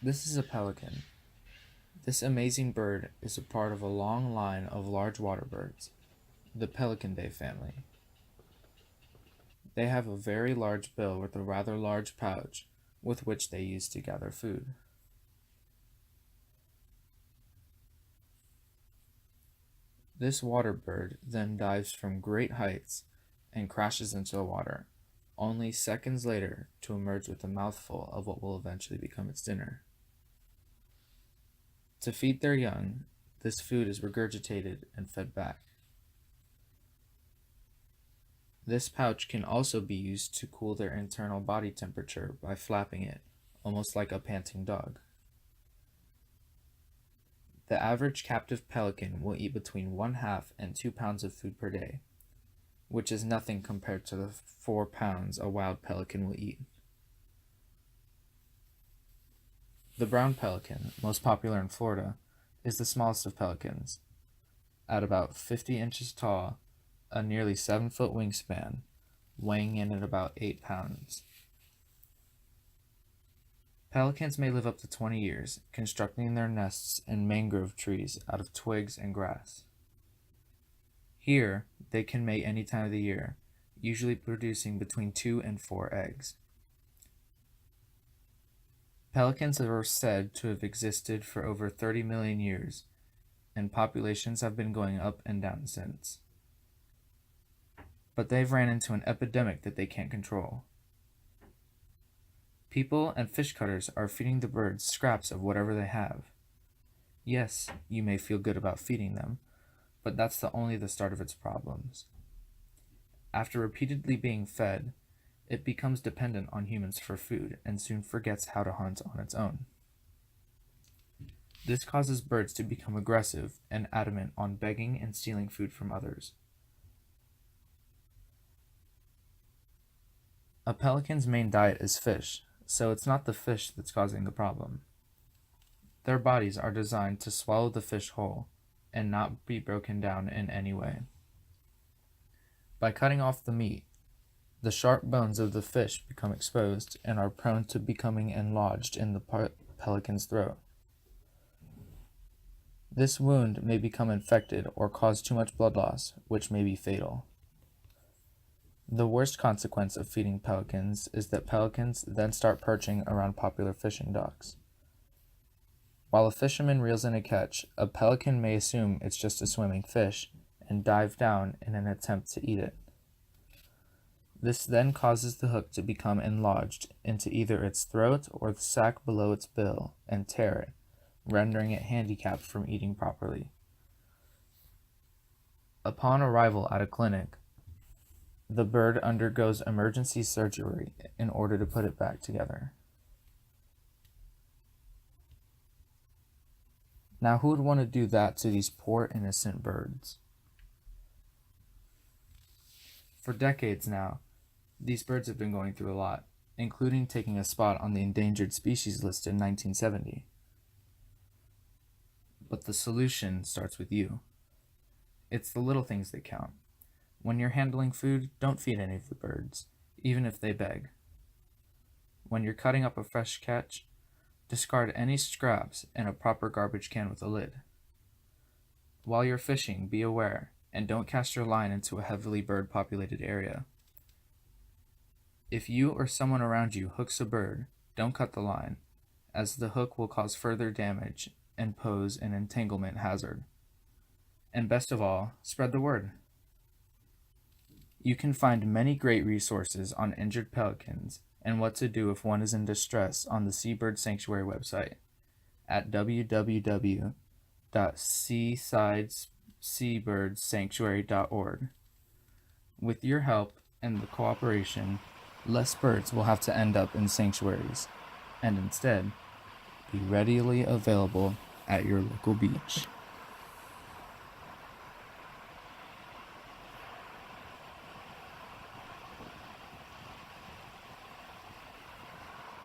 This is a pelican. This amazing bird is a part of a long line of large water birds, the Pelicandae family. They have a very large bill with a rather large pouch with which they use to gather food. This water bird then dives from great heights and crashes into the water, only seconds later to emerge with a mouthful of what will eventually become its dinner. To feed their young, this food is regurgitated and fed back. This pouch can also be used to cool their internal body temperature by flapping it, almost like a panting dog. The average captive pelican will eat between 1/2 and 2 pounds of food per day, which is nothing compared to the 4 pounds a wild pelican will eat. The brown pelican, most popular in Florida, is the smallest of pelicans. At about 50 inches tall, a nearly 7-foot wingspan, weighing in at about 8 pounds. Pelicans may live up to 20 years, constructing their nests in mangrove trees out of twigs and grass. Here, they can mate any time of the year, usually producing between 2 and 4 eggs. Pelicans are said to have existed for over 30 million years, and populations have been going up and down since. But they've ran into an epidemic that they can't control. People and fish cutters are feeding the birds scraps of whatever they have. Yes, you may feel good about feeding them, but that's only the start of its problems. After repeatedly being fed, it becomes dependent on humans for food and soon forgets how to hunt on its own. This causes birds to become aggressive and adamant on begging and stealing food from others. A pelican's main diet is fish, so it's not the fish that's causing the problem. Their bodies are designed to swallow the fish whole and not be broken down in any way. By cutting off the meat, the sharp bones of the fish become exposed and are prone to becoming enlarged in the pelican's throat. This wound may become infected or cause too much blood loss, which may be fatal. The worst consequence of feeding pelicans is that pelicans then start perching around popular fishing docks. While a fisherman reels in a catch, a pelican may assume it's just a swimming fish and dive down in an attempt to eat it. This then causes the hook to become enlarged into either its throat or the sac below its bill and tear it, rendering it handicapped from eating properly. Upon arrival at a clinic, the bird undergoes emergency surgery in order to put it back together. Now, who would want to do that to these poor innocent birds? For decades now, these birds have been going through a lot, including taking a spot on the endangered species list in 1970. But the solution starts with you. It's the little things that count. When you're handling food, don't feed any of the birds, even if they beg. When you're cutting up a fresh catch, discard any scraps in a proper garbage can with a lid. While you're fishing, be aware and don't cast your line into a heavily bird-populated area. If you or someone around you hooks a bird, don't cut the line, as the hook will cause further damage and pose an entanglement hazard. And best of all, spread the word. You can find many great resources on injured pelicans and what to do if one is in distress on the Seabird Sanctuary website at www.seasideseabirdsanctuary.org. With your help and the cooperation, less birds will have to end up in sanctuaries and instead be readily available at your local beach.